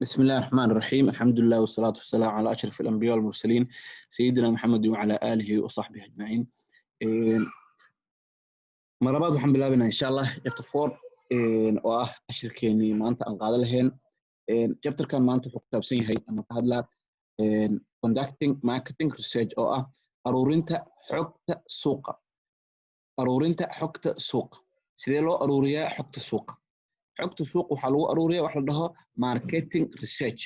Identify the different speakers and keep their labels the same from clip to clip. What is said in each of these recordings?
Speaker 1: بسم الله الرحمن الرحيم الحمد لله والصلاة والسلام على أشرف الأنبياء والمرسلين سيدنا محمد وعلى آله وصحبه أجمعين. مرحبا الحمد لله بنا إن شاء الله يتفور أشركيني ما أنت أنقاذ لهن جبتر كان ما أنت حكتاب سين هاي أما هذا conducting marketing research أرورينتا حكت سوق سيدي لو أروريا حكت سوق xogta suuq waxa lagu aruuriyaa wax la dhaho marketing research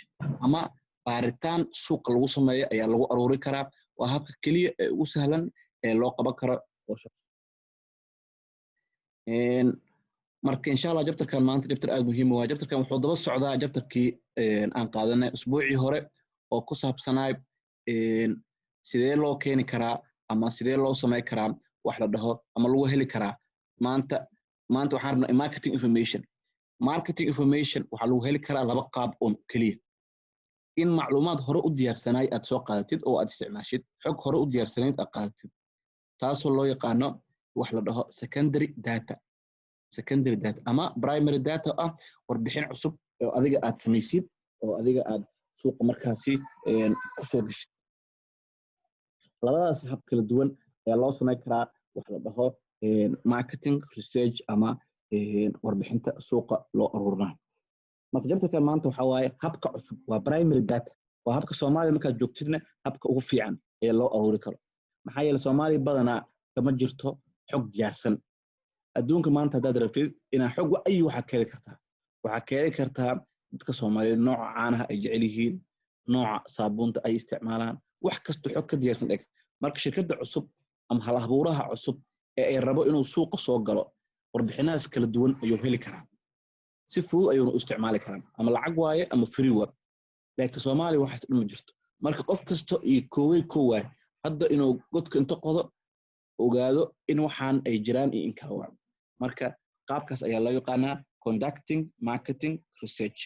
Speaker 1: ama baaritaan suuq lagu sameeyo ayaa lagu aruuri karaa waa habka kaliya ee ugu sahlan ee loo qaban karo marka insha Allah jabtarkan maanta jabtar aad muhiim ah jabtarkan wuxuu daba socdaa jabtarkii aan qaadanay usbuucii hore oo ku saabsanay sidee loo keeni karaa ama sidee loo sameey karaa wax la dhaho ama lagu heli karaa maanta waxaan rabnaa marketing information waxa lagu heli karaa laba qaab oo kaliya in macluumaad hore u diyaarsanay aad soo qaadatid oo aad isticmaashid xog hore u diyaarsanayd aad qaadatid taasoo loo yaqaano wax la dhaho secondary data ama primary data warbixin cusub oo adiga aad samaysid oo adiga aad suuqa markaasi ku soo gashid labadaas hab kala duwan ayaa loo sameyn karaa wax la dhaho marketing research ama warbixinta suuqa loo aruurinayo marka jabtarkan maanta waxa waaye habka cusub waa primary data waa habka Soomaaliya marka joogtidna habka ugu fiican ee loo aruuri karo maxaa yeelay Soomaaliya badanaa kama jirto xog diyaarsan adduunka maanta hadaad rabtid inaad xog waxa keeni kartaa dadka Soomaaliyeed nooca caanaha ay jecel yihiin nooca saabuunta ay isticmaalaan wax kasta xog ka diyaarsan dhig marka shirkadda cusub ama hal abuuraha cusub ee ay rabo inuu suuqa soo galo warbixinaas kala duwan ayuu heli karaa si fudud ayuu u isticmaali karaa ama lacag waaye ama free waa laakiin Soomaaliya waxa ma jirto marka qof kasto iyo kooway hadda inuu godka inta qodo ogaado in waxaan ay jiraan in ka waa marka qaabkaas ayaa loo yaqaanaa conducting marketing research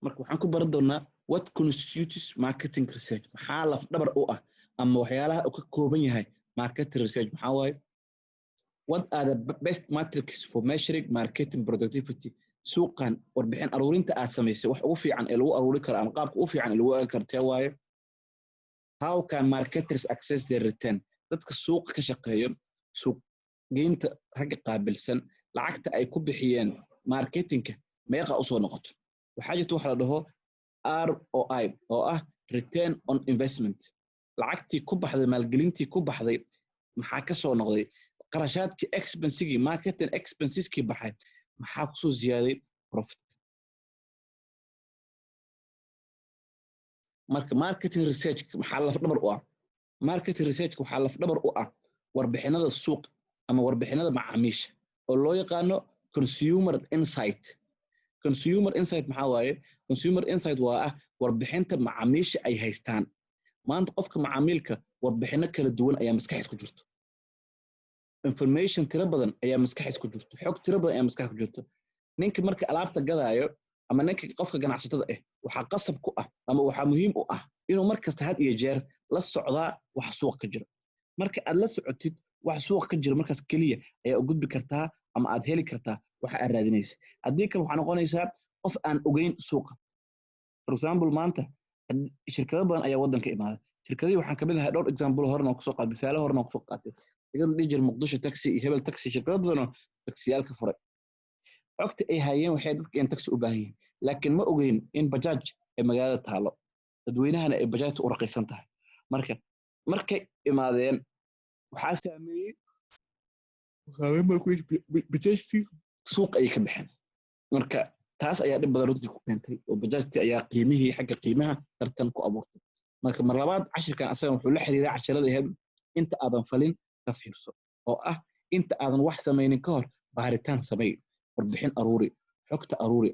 Speaker 1: marka waxaan ku baran doonaa what constitutes marketing research maxaa laf dhabar u ah ama waxyaalaha uu ka kooban yahay marketing research maxaa waaye what are the best metrics for measuring marketing productivity suuqan warbixin aruurinta aad samaysay wax ugu fiican ee lagu aruuri karo ama qaabka ugu fiican ee lagu ogaan karo waaye how can marketers access their return dadka suuqa ka shaqeeyo suuq geynta ragga qaabilsan lacagta ay ku bixiyeen marketingka meeqa u soo noqoto waxaa jirta wax la dhaho ROI oo ah return on investment lacagtii ku baxday maalgelintii ku baxday maxaa ka soo noqday qarashaadkii expense-gii marketing expenses-kii baxay maxaa ku soo ziyaaday profit marka marketing research maxaa laf dhabar u ah marketing research waxaa laf dhabar u ah warbixinada suuq ama warbixinada macaamiisha oo loo yaqaano consumer insight maxaa waaye consumer insight waa ah warbixinta macaamiisha ay haystaan maanta qofka macaamilka warbixino kala duwan ayaa maskaxdiisa ku jirto information tira badan ayaa maskaxdiisa ku jirto xog tira badan ayaa maskaxdiisa ku jirto ninka marka alaabta gadaayo ama ninka qofka ganacsatada waxa qasab ku ah ama waxa muhiim u ah inuu markasta had iyo jeer la socdaa wax suuq ka jira marka aad la socotid wax suuq ka jira markaas kaliya ayaa u gudbi kartaa ama aad heli kartaa waxa aad raadinaysid haddii kale waxaa noqonaysaa qof aan ogeyn suuqa for example maanta shirkado badan ayaa waddanka imaaday shirkadii waxaan kamid ahay dhowr example horena kusoo qaatay misaalo horena kusoo qaatay shirkada dhijir muqdisho taxi iyo hebel taxi shirkado badan oo taxiyaalka furay xogta ay hayeen waxay dadka in taxi u baahan yihiin laakiin ma ogeyn in bajaaj ay magaalada taalo dadweynahana ay bajaajta u raqiisan tahay markay imaadeen waxaa saameeyey bajaajtii suuq ay ka baxeen marka taas ayaa dhib badan runtii ku keentay oo bajaajtii ayaa qiimihii xagga qiimaha tartan ku abuurtay marka mar labaad cashirkan asaga wuxuu la xiriiraa casharada ahayd inta aadan falin ka fiirso oo ah inta aadan wax samaynin ka hor baaritaan samey warbixin aruuri xogta aruuri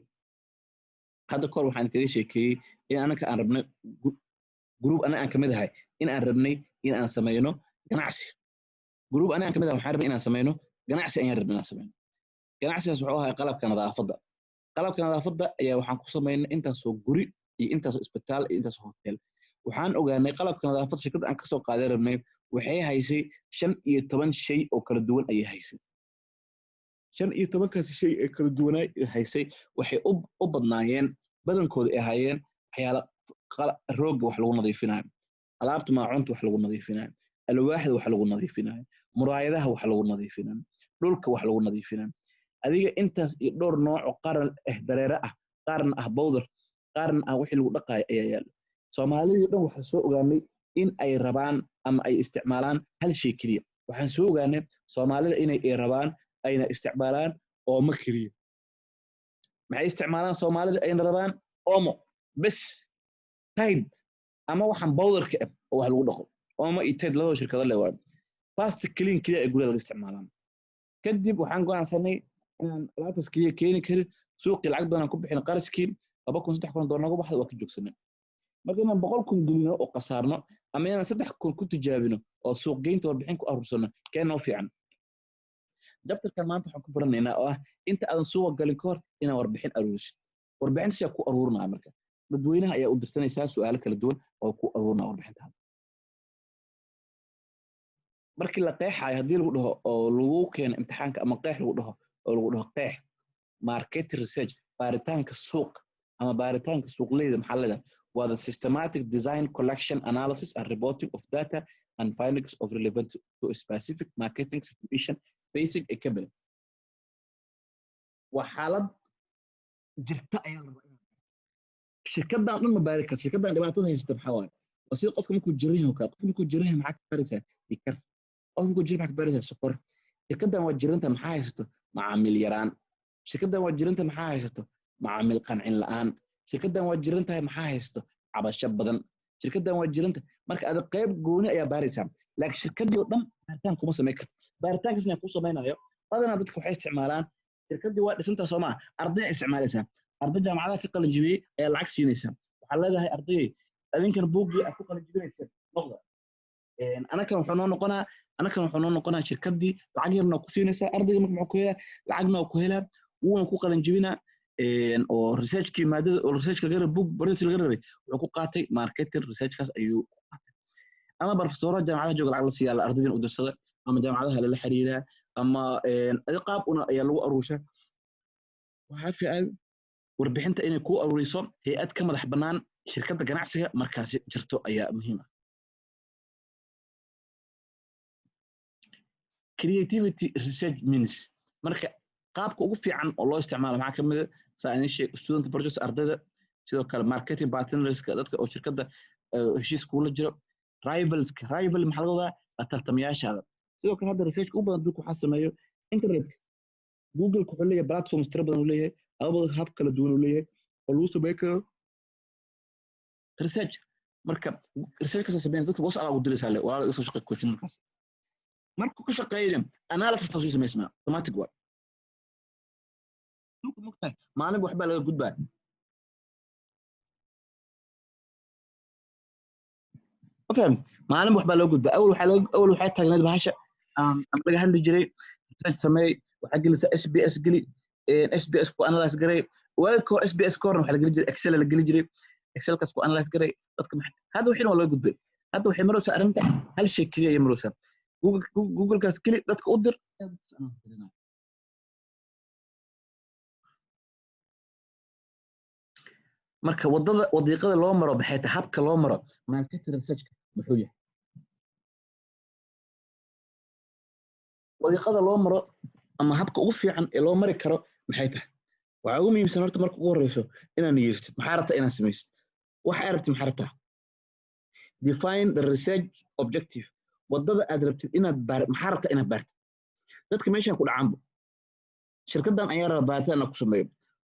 Speaker 1: hadda kahor waxaan kaga sheekeeyey in anaka aan rabnay group ana aan kamid ahay in aan rabnay in aan samayno ganacsi group ana aan kamid ahay waxaan rabnay in aan samayno ganacsi ayaan rabnay in aan samayno ganacsigaas wuxuu ahaa qalabka nadaafadda ayaa waxaan ku samaynay intaasoo guri iyo intaasoo isbitaal iyo intaasoo hotel waxaan ogaanay qalabka nadaafadda shirkadda aan kasoo qaadan rabnay waxay haysay 15 shay oo kala duwan ayay haysay 15kaasi shay ee kala duwanaa haysay waxay u badnaayeen badankooda ay ahaayeen waxyaala roogga wax lagu nadiifinayo alaabta maacunta wax lagu nadiifinayo alwaaxda wax lagu nadiifinayo muraayadaha wax lagu nadiifinayo dhulka wax lagu nadiifinayo adiga intaas iyo dhowr nooc oo qaran dareere ah qaarna ah bowdar qaarna ah wixii lagu dhaqaayo ayaa yaalo soomaalidii dhan waxaan soo ogaanay in ay rabaan ama ay isticmaalaan hal shay keliya waxaan soo ogaanay soomaalida inay rabaan ayna isticmaalaan oomo keliya maxay isticmaalaan soomaalida ayna rabaan oomo bes tayd ama waxaan bowdarka ah oo wax lagu dhaqo oomo iyo tayd labada shirkado leh waa plastic clean keliya ay guriga laga isticmaalaan kadib waxaan go'aansanay inaan alaabtaas keliya keeni karin suuqii lacag badan aan ku bixin qarashkii 2,000-3,000 doolar nagu baxda waa ka joogsanay marka inaan 100,000 gelino oo qasaarno ama inaan 3,000 ku tijaabino oo suuq geynta warbixin ku aruursano keenoo fiican dabtarkan maanta waxaan ku baranaynaa oo ah inta aadan suuqa galin ka hor inaan warbixin aruurisid warbixinta siyaa ku aruurinaya marka dadweynaha ayaa u dirsanaysaa su'aalo kala duwan oo ku aruurinaya warbixintaada markii la qeexayo haddii lagu dhaho oo lagu keeno imtixaanka ama qeex lagu dhaho oo lagu dhaho qeex market research baaritaanka suuq ama baaritaanka suuqleyda maxaa leedahay waa the systematic design collection analysis and reporting of data and findings of relevant to a specific marketing situation facing a company waa xaalad jirta ayaa la rabaa shirkaddan dhan ma baari karto shirkaddan dhibaatada haysta maxaa waaye waa sida qofka markuu jiran yahay qofka markuu jiran yahay maxaa ka baaraysaa dhikar qofka markuu jiran maxaa ka baaraysaa sokor shirkaddan waa jiranta maxaa haysato macaamiil yaraan shirkaddan waa jiranta maxaa haysato macaamiil qancin la'aan shirkaddan waa jiran tahay maxaa haysto cabasho badan shirkaddan waa jiranta marka aad qayb gooni ayaa baaraysaa laakiin shirkaddii oo dhan baaritaan kuma samayn karto baaritaankaasna ku samaynayo badanaa dadka waxay isticmaalaan shirkaddii waa dhisantaa soo maa arday isticmaalaysaa arday jaamacadaha ka qalin jibiyey ayaa lacag siinaysaa waxaa leedahay ardayay adinkan buuggii aad ku qalin jibinaysa noqda anakan wuxuu noo noqonaa shirkaddii lacag yarna ku siinaysaa ardayga marka muxuu ku helaa lacagna ku helaa wuuna ku qalin jibinaa oo researchkii maadada oo research laga rabay book baris laga rabay wuxuu ku qaatay marketing researchkaas ayuu ku qaatay ama professor jaamacadaha jooga lacag la siiyaa ardaydan u dirsada ama jaamacadaha lala xiriiraa ama qaab una ayaa lagu aruushaa waxaa fiican warbixinta inay ku aruuriso hay'ad ka madax bannaan shirkadda ganacsiga markaasi jirto ayaa muhiim ah creativity research means marka qaabka ugu fiican oo loo isticmaalo maxaa ka mid ah science student projects ardayda sidoo kale marketing partners dadka oo shirkadda heshiis kula jiro rival maxaa laga wadaa la tartamayaashaada sidoo kale hadda research u badan dadku waxaa sameeyo internet google wuxuu leeyahay platforms tira badan uu leeyahay abada hab kala duwan uu leeyahay oo lagu sameyn karo research marka research ka sameeyay dadku boos ugu diraysaa le walaal iga soo shaqeey coaching markaas markuu ka shaqeeyay analysis taasoo sameysmaa automatic waa dadku mugtahay maalin waxba laga gudbaa okay maalin waxba laga gudbaa awal waxay taagnayd bahasha ama laga hadli jiray research sameey waxa gelisa SBS geli SBS ku analyze garay walko SBS corner waxa la geli jiray Excel la geli jiray Excel kaas ku analyze garay dadka hada wixii waa laga gudbay hada waxay maraysaa arinta hal shay kaliya ay maraysaa Google kaas kali dadka u dir marka wadiiqada loo maro baxay ta habka loo maro marketing research muxuu yahay wadiiqada loo maro ama habka ugu fiican ee loo mari karo maxay tahay waxa ugu muhiimsan horta marka ugu horeyso inaad yeestid maxaa rabtaa inaad samaysid waxa aad rabtid maxaa rabtaa define the research objective wadada aad rabtid inaad maxaa rabtaa inaad baartid dadka meeshan ku dhacaanba shirkaddan ayaa rabaa baaritaan ku sameeyo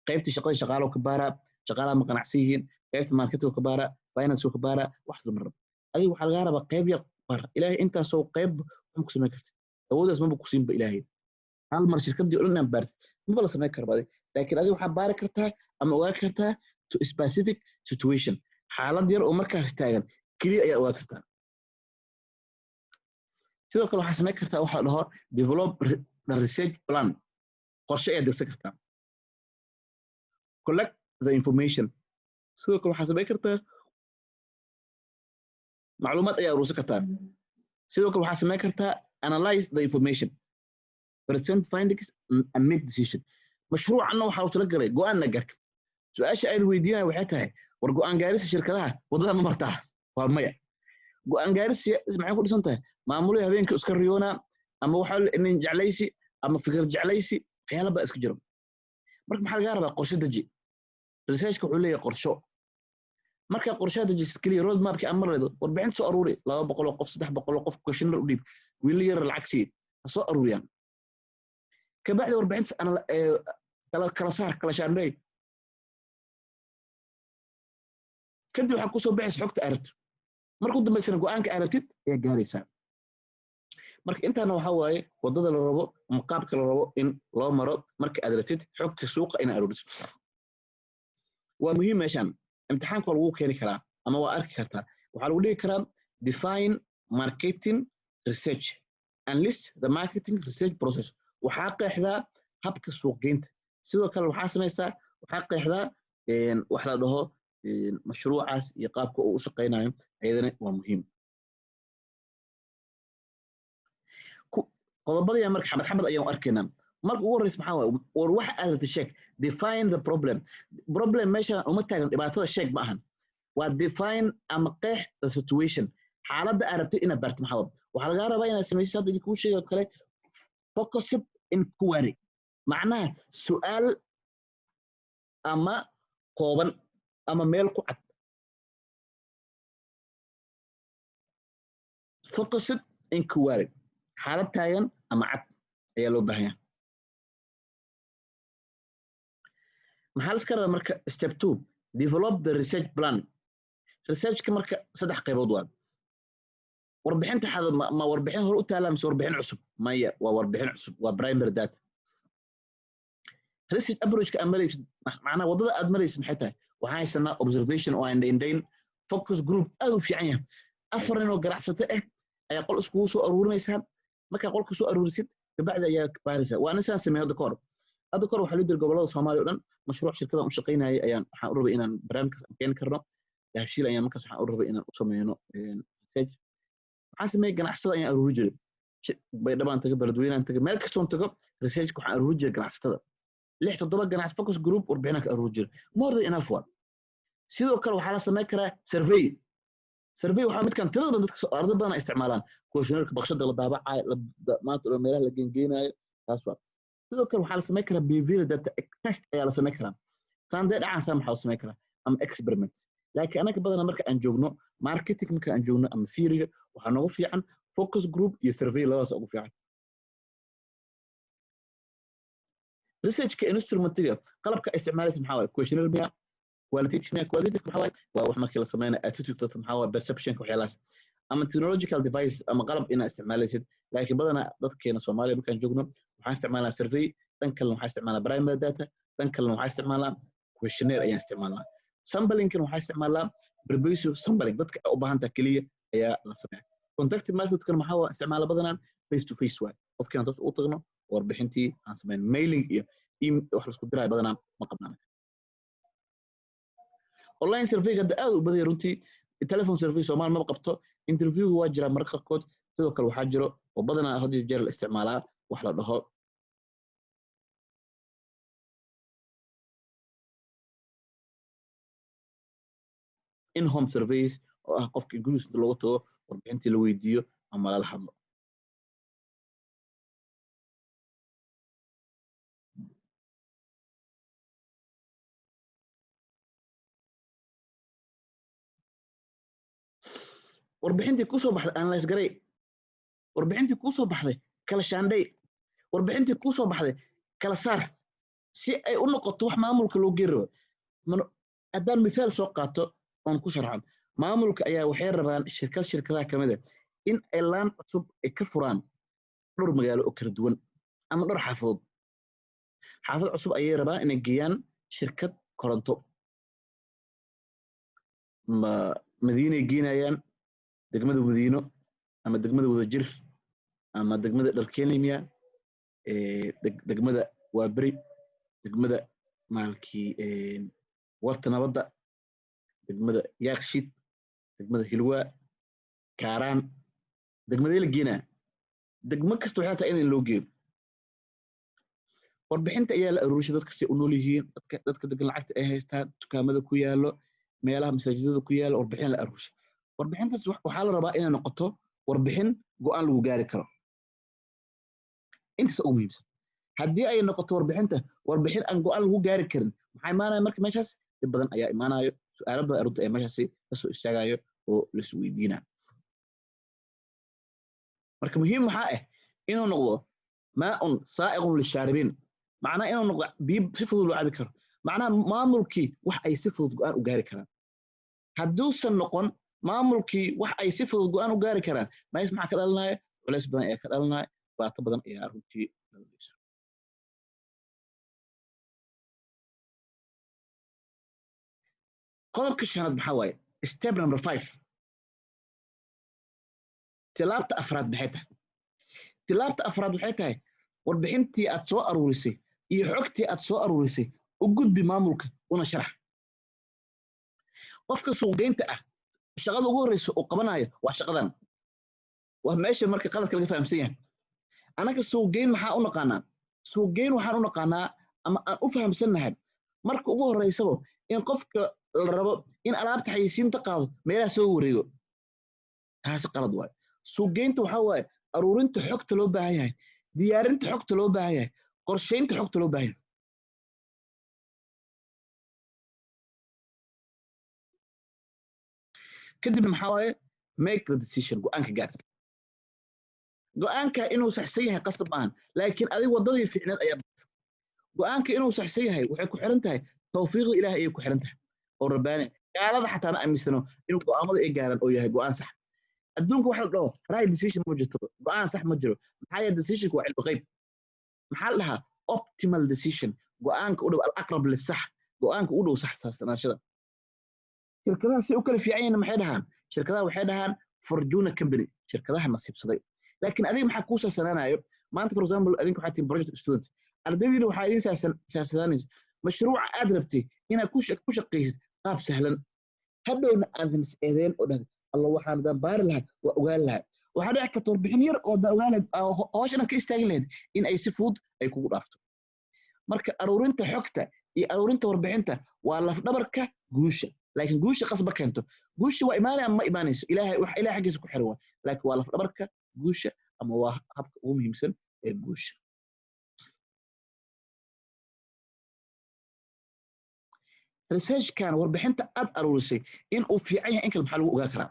Speaker 1: qaybta shaqada shaqaalaha ka baara shaqaalaha ma qanacsan yihiin qaybta marketing ka baara finance ka baara wax la marab adiga waxa laga rabaa qayb yar bar ilaahay intaas oo qayb wax ku sameyn kartid awoodaas ma ku siinba ilaahay hal mar shirkadii oo dhan baartid ma la sameyn karo laakiin adiga waxa baari kartaa ama ogaan kartaa to specific situation xaalad yar oo markaas taagan kaliya ayaa ogaan kartaa sidoo kale waxa sameyn kartaa waxa la dhaho develop the research plan qorshe ayaa dirsan kartaa collect the information sidoo kale waxa sameyn kartaa macluumaad ayaa uruursan kartaa sidoo kale waxaa samayn kartaa analyze the information present findings and make decision mashruucanna waxaa uu tala galay go'aanna gaarka su-aasha aad weydiinaya waxay tahay war go'aan gaarista shirkadaha waddada ma martaa waa maya go'aan gaarista maxay ku dhisan tahay maamulada habeenkii iska riyoona ama waxa nin jeclaysi ama fikir jeclaysi waxyaalo baa iska jiro marka maxaa laga rabaa qorshe daji researchka wuxuu leeyahay qorsho marka qorshaha dajisid kaliya road mapki ama leedo warbixin soo aruuri 200 qof 300 qof questionnaire u dhiib wiil yar lacag sii soo aruuriyaan ka bacdi warbixinta ana kala saar kala shaandhay kadib waxaa kusoo baxaysa xogta aragti markuu dambaysana go'aanka aragtid ayaa gaaraysaa marka intaana waxaa waaye waddada la rabo ama qaabka la rabo in loo maro marka aad aragtid xogta suuqa ina aruuriso waa muhiim meeshaan imtixaanka waa lagu keeni karaa ama waa arki kartaa waxaa lagu dhigi karaa define marketing research and list the marketing research process waxaa qeexdaa habka suuqgeynta sidoo kale waxaa samaysaa waxaa qeexdaa wax la dhaho mashruucaas iyo qaabka uu u shaqaynayo ayadana waa muhiim qodobada marka xabad ayaan arkaynaa marka ugu horeysa maxaa waaye war wax aad sheeg define the problem meesha uma taagan dhibaatada sheeg ma ahan waa define ama qeex the situation xaaladda aad rabtay inaad barto maxaa waxaa laga rabaa inaad samaysid hadda kuu sheego kale focused inquiry macnaha su'aal ama kooban ama meel ku cad focused inquiry xaalad taagan ama cad ayaa loo baahan yahay maxaa la iska rabaa marka step 2 develop the research plan researchka marka 3 qaybood waa warbixinta ma warbixin hore u taala mise warbixin cusub maya waa warbixin cusub waa primary data research approach-ka amalaysa macnaha waddada aad maraysa maxay tahay waxaan haysanaa observation oo aan indhayn focus group aad u fiican yahay 4 nin oo ganacsato ah ayaa qol iskugu soo aruurinaysaa markaa qolka soo aruurisid kabacdi ayaa baaraysaa waa nisaan sameeyo hadda kahor waxaa loo diray gobollada Soomaaliya oo dhan mashruuc shirkadda u shaqaynayay ayaan waxaan u rabay inaan barnaamijkaas keeni karno daahshiil ayaan markaas waxaan u rabay inaan u sameeyno research waxaan sameeyay ganacsatada ayaan aruuri jiray baydhabaan taga beledweynaan taga meel kastoon tago researchka waxaan aruuri jiray ganacsatada 6-7 ganacsi focus group warbixinaan ka aruuri jiray more than enough one sidoo kale waxaa la sameyn karaa survey waxaa midkan tirada dadka arday badan isticmaalaan questionnaire baqshada la daabacay maanta meelaha la geengeynaayo taas waa sidoo kale waxaa la sameyn karaa behavioral data test ayaa la sameyn karaa saandee dhacaan saa maxaa la sameyn karaa ama experiment laakiin anaga badanaa marka aan joogno marketing marka aan joogno ama theory-ga waxaa noogu fiican focus group iyo survey labadaas ugu fiican researchka instrumentiga qalabka isticmaalaysa maxaa waaye questionnaire miya qualitative maxaa waaye waa wax markii la sameynayo attitude data maxaa waaye perception waxyaalahaas ama technological devices ama qalab inaad isticmaalaysid laakiin badanaa dadkeena Soomaaliya markaan joogno waxaan isticmaalnaa survey dhan kalena waxaan isticmaalnaa primary data dhan kalena waxaan isticmaalnaa questionnaire ayaan isticmaalnaa samplingkan waxaan isticmaalnaa pervasive sampling dadka u baahan tahay kaliya ayaa la sameeyaa contact methodkan maxaa waa isticmaala badanaa face to face waay qofkii toos u tagno warbixintii aan sameyn mailing iyo wax la isku diray badanaa ma qabnaan online survey hadda aad u badan runtii telephone survey Soomaali ma qabto interview waa jira marka qaarkood sidoo kale waxaa jiro oo badanaa had iyo jeer la isticmaalaa wax la dhaho in home surveys oo ah qofkii gurigiisa loogu tago warbixintii la weydiiyo ama la hadlo warbixintii ku soo baxday analyze garay warbixintii ku soo baxday kala shaandhay warbixintii ku soo baxday kala saar si ay u noqoto wax maamulka loo geero haddaan misaal soo qaato oon ku sharxan maamulka ayaa waxay rabaan shirkadaha kamid ah in ay laan cusub ay ka furaan dhowr magaalo oo kala duwan ama dhowr xaafadood xaafad cusub ayay rabaan inay geeyaan shirkad koronto madiinay geenayaan degmada Madiino ama degmada Wadajir ama degmada Dharkeenimiya degmada Waaberi degmada maalkii warta nabadda degmada Yaaqshid degmada Hilwa kaaraan degmadii la geynaa degmo kasta waxay tahay in loo geeyo warbixinta ayaa la aruurishay dadka si u nool yihiin dadka degan lacagta ay haystaan dukaamada ku yaalo meelaha masaajidada ku yaalo warbixin la aruurishay warbixintaas waxaa la rabaa inay noqoto warbixin go'aan lagu gaari karo intaas ugu muhiimsan haddii ay noqoto warbixin aan go'aan lagu gaari karin maxaa imaanaya marka meeshaas dib badan ayaa imaanayo su'aalo badan arunta ayaa meeshaasi kasoo istaagayo oo la isweydiinaa marka muhiim waxaa ah inuu noqdo maa'un saa'iqun lishaaribiin macnaha inuu noqdo biyo si fudud loo cabi karo macnaha maamulkii wax ay si fudud go'aan u gaari karaan hadduusan noqon maamulkii wax ay si fudud go'aan u gaari karaan mees maxaa ka dhalanaya culays badan ayaa ka dhalanaya dhibaato badan ayaa runtii dhalanayso qodobka shanaad maxaa waaye step number 5 tilaabta afraad maxay tahay tilaabta afraad waxay tahay warbixintii aad soo aruurisay iyo xogtii aad soo aruurisay u gudbi maamulka una sharax qofka suuqgeynta ah shaqada ugu horeysa oo qabanayo waa shaqadan waa meesha marka qaladka laga fahamsan yahay anaga suuqgeyn maxaa u naqaanaa suuqgeyn waxaan u naqaanaa ama aan u fahamsannahay marka ugu horeysaba in qofka la rabo in alaabta xayisiinta qaado meelaha soo wareego taasi qalad waaye suuqgeynta waxaa waaye aruurinta xogta loo baahan yahay diyaarinta xogta loo baahan yahay qorsheynta xogta loo baahan yahay kadibna maxaa waaye make the decision go'aanka gaar go'aanka inuu saxsan yahay qasab maahan laakiin adiga wadadii fiicneed ayaa go'aanka inuu saxsan yahay waxay ku xiran tahay tawfiiqda ilaahay ayay ku xiran tahay oo rabbaani gaalada xataa ma aaminsano inuu go'aamada ay gaaraan oo yahay go'aan sax adduunka waxa la dhaho right decision ma jirto go'aan sax ma jiro maxaa yeelay decisionku waa cilmi qayb maxaa la dhahaa optimal decision go'aanka u dhow al-aqrab lis-sax go'aanka u dhow saxsanaashada shirkadaha si u kala fiican yihiin maxay dhahaan shirkadaha waxay dhahaan fortuna company shirkadaha nasiibsaday laakiin adiga maxaa kuu saasanaanayo maanta for example adinka waxaa tihiin project student ardaydiina waxaa idin saasanaanaysa mashruuca aad rabtay inaad ku shaqaysid qaab sahlan hadhowna aadan is eedeyn oo dhahday alla waxaan daan baari lahaa waa ogaan lahaa waxaa dhici karta warbixin yar oo daa ogaan lahayd hawshan ka istaagin lahayd in ay si fudud ay kugu dhaafto marka aruurinta xogta iyo aruurinta warbixinta waa lafdhabarka guusha laakiin guusha qasba keento guusha waa imaanaya ama ma imaanayso ilaahay wax ilaahay xaggiisa ku xiran waa laakiin waa lafdhabarka guusha ama waa habka ugu muhiimsan ee guusha researchkan warbixinta aad aruurisay in uu fiican yahay in kale maxaa lagu ogaa karaa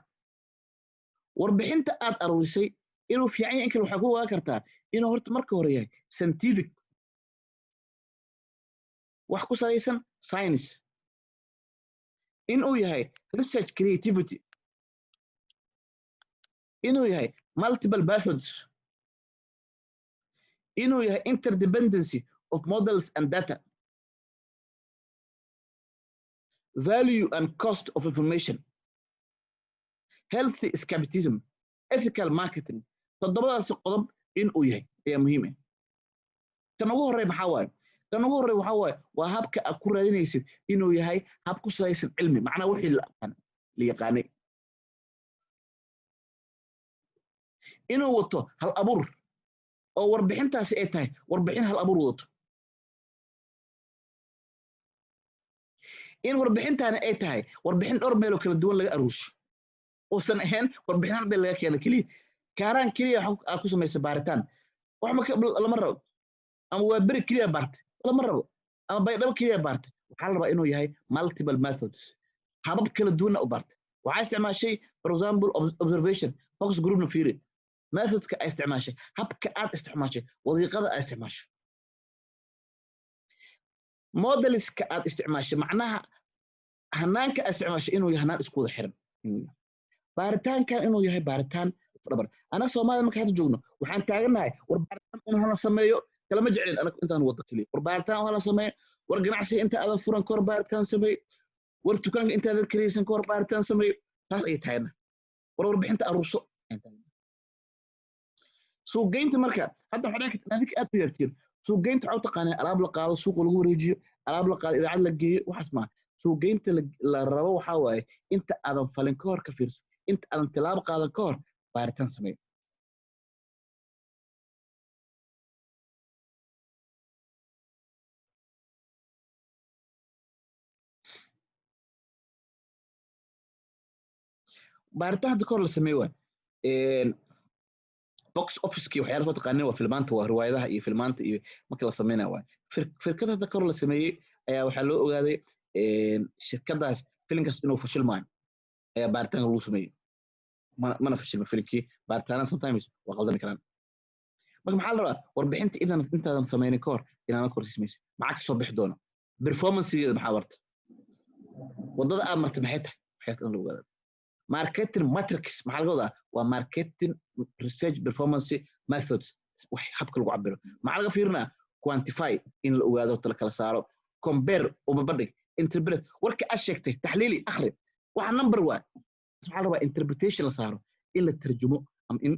Speaker 1: warbixinta aad aruurisay inuu fiican yahay in kale waxaa ku ogaa kartaa inuu horta marka hore yahay scientific wax ku salaysan science inuu yahay research creativity inuu yahay multiple methods inuu yahay interdependency of models and data value and cost of information healthy skepticism ethical marketing toddobadaasi qodob inuu yahay ayaa muhiim ah tan ugu horey maxaa waaye tan ugu horey waxaa waaye waa habka aad ku raadinaysid inuu yahay hab ku salaysan cilmi macnaa wixii la yaqaanay inuu wato hal abuur oo warbixintaasi ay tahay warbixin hal abuur wadato in warbixintaani ay tahay warbixin dhowr meeloo kala duwan laga aruursho uusan ahayn warbixin meel laga keeno keliya kaaraan keliya aad ku samaysa baaritaan wax lama rabo ama waa beri keliya baartay lama rabo ama baydhabo keliya baartay waxaa la rabaa inuu yahay multiple methods habab kala duwanna u baartay waxaa isticmaashay for example observation focus groupna fiiri methodka ay isticmaashay habka aad isticmaashay wadiiqada aad isticmaashay modeliska aad isticmaashay macnaha hanaanka aad isticmaashay inuu yahay hanaan isku wada xiran baaritaankan inuu yahay baaritaan dhabar anaga Soomaaliya marka hadda joogno waxaan taaganahay war baaritaan in hala sameeyo kala ma jeclin anaga intaan wada kaliya war baaritaan hala sameeyo war ganacsi inta aad furan kor baaritaan sameeyo war dukaanka inta aad kireysan kor baaritaan sameeyo taas ay taayna warbixinta aruurso suuqgeynta marka hadda waxaan arkay adink aad u yartiin suuqgeynta waxa taqaanay alaab la qaado suuq lagu wareejiyo alaab la qaado idaacad la geeyo waxaas ma suuqgeynta la rabo waxa waaye inta aadan falin ka hor ka fiirsan inta aadan tilaabo qaadan ka hor baaritaan sameeyo baaritaan hadda kor la sameeyo waa box office-kii waxyaalaha soo taqaaneen waa filmaanta waa riwaayadaha iyo filmaanta iyo marka la sameynaya waa firkada hadda kor la sameeyey ayaa waxaa loo ogaaday shirkadaas filinkaas inuu fashil maayo ayaa baaritaanka lagu sameeyey mana fashilma filinkii baaritaanada sometimes waa qaldami karaan marka maxaa la rabaa warbixinta intaadan sameynin ka hor inaana korsiismaysa maxaa kasoo bixi doona performancegeeda maxaa warta wadada aad martay maxay tahay waxyaas in la ogaada marketing matrix maxaa laga wadaa waa marketing research performance methods wax habka lagu cabiro maxaa laga fiirinaa quantify in la ogaado tala kala saaro compare uma badhig interpret warka aad sheegtay taxliili akhri waxa number waa maxaa la rabaa interpretation la saaro in la tarjumo ama in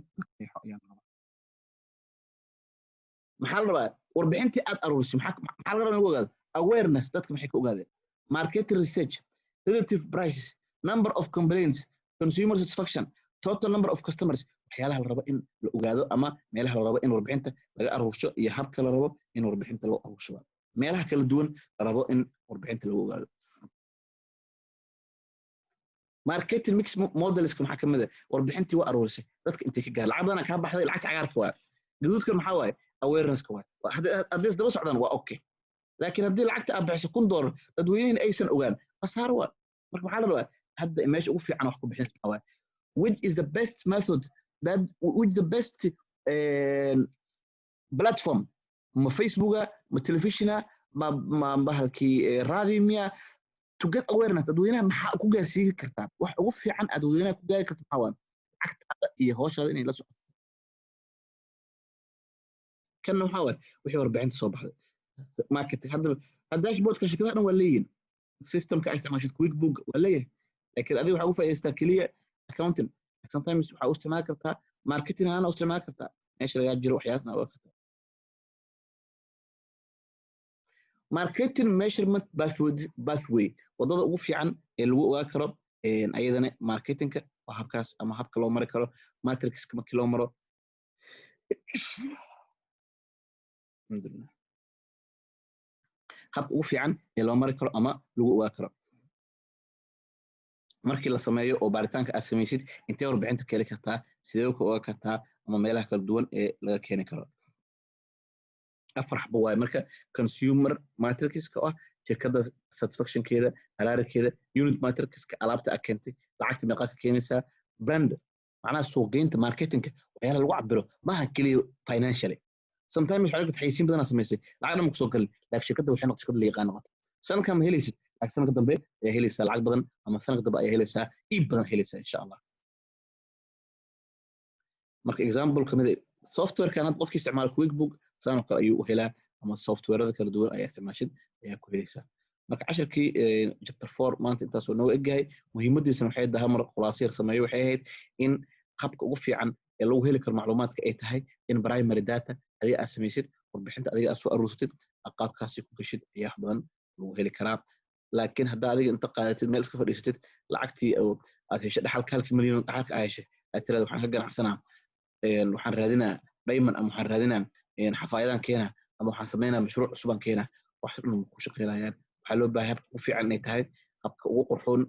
Speaker 1: maxaa la rabaa warbixintii aad aruurisay maxaa laga rabaa in lagu ogaado awareness dadka maxay ka ogaadeen marketing research relative price number of complaints consumer satisfaction total number of customers waxyaalaha la rabo in la ogaado ama meelaha la rabo in warbixinta laga aruursho iyo habka la rabo in warbixinta loo aruursho meelaha kala duwan la rabo in warbixinta lagu ogaado marketing mix models maxaa kamid ah warbixintii waa aruurisay dadka intay ka gaar lacag badan ka baxday lacagta cagaarka waa gaduudka maxaa waaye awareness ka waa haddii daba socdaan waa okay laakiin haddii lacagta aad bixiso $1 dadweynaha aysan ogaan khasaar waa marka maxaa la rabaa hadda meesha ugu fiican wax ku bixin waa which is the best method that which the best platform ma facebooka ma telefishina ma bahalkii raadimiya to get awareness dadweynaha maxaa ku gaarsiin kartaa wax ugu fiican dadweynaha ku gaari kartaa maxaa waa lacagtaada iyo hawshaada inay la socoto kan waxaa waa wixii warbixinta soo baxday marketing hadda dashboardka shirkadaha dhan waa leeyihiin systemka ay isticmaashay QuickBook waa leeyahay laakiin adiga waxa ugu faa'iidaystaa kaliya accounting sometimes waxa u isticmaali kartaa marketing ahaan u isticmaali kartaa meesha laga jiro waxyaasna oo kartaa marketing measurement pathway wadada ugu fiican ee lagu ogaa karo ayadana marketingka waa habkaas ama habka loo mari karo matrixka markii loo maro habka ugu fiican ee loo mari karo ama lagu ogaa karo markii la sameeyo oo baaritaanka aad samaysid intee warbixinta keeni kartaa sidee ku ogaa kartaa ama meelaha kala duwan ee laga keeni karo afar xabo waay marka consumer matrixka ah shirkadda satisfactionkeeda halaarkeeda unit matrixka alaabta aad keentay lacagta meeqa ka keenaysaa brand macnaha suuqgeynta marketingka waxyaalaha lagu cabiro maaha keliya financially sometimes waxaa laga taxaysiin badan samaysay lacagna ma ku soo galin laakiin shirkadda waxay noqotay shirkad la yaqaan noqotay sanadkan ma helaysid laakiin sanadka dambe ayaa helaysaa lacag badan ama sanadka dambe ayaa helaysaa iib badan helaysaa insha allah marka example kamid software-kan hadda qofkii isticmaala QuickBook sanoo kale ayuu u helaa ama software-ada kala duwan ayaa isticmaashid ayaa ku helaysaa marka casharkii chapter 4 maanta intaasoo noo egyahay muhiimadiisana waxay tahay mar khulaasiyar sameeyo waxay ahayd in habka ugu fiican ee lagu heli karo macluumaadka ay tahay in primary data adiga aad samaysid warbixinta adiga aad soo aruursatid qaabkaasi ku gashid ayaa wax badan lagu heli karaa laakiin haddaa adiga inta qaadatid meel iska fadhiisatid lacagtii aad heshay dhaxalka 1 milyan dhaxalka aad heshay aad tiraahdo waxaan ka ganacsanaa waxaan raadinaa diamond ama waxaan raadinaa xafaayadaan keena ama waxaan sameynaa mashruuc cusubaan keena wax dhan ku shaqeynayaan waxaa loo baahay habka ugu fiican inay tahay habka ugu qurxoon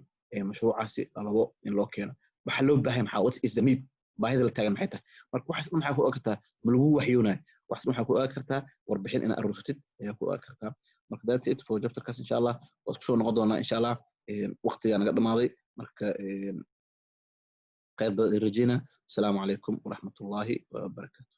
Speaker 1: mashruucaasi labo in loo keeno waxaa loo baahay maxaa what is the need baahida la taagan maxay tahay marka waxaas dhan maxaa ku ogaan kartaa ma lagu waxyoonayo waxaas waxaa ku ogaan kartaa warbixin inaad aruursatid ayaa ku ogaan kartaa marka that's it for chapterkaas insha allah waad kusoo noqon doonaa insha allah waqtigaa naga dhamaaday marka khayr badan rajeynaa asalaamu calaykum waraxmatullaahi wabarakaatu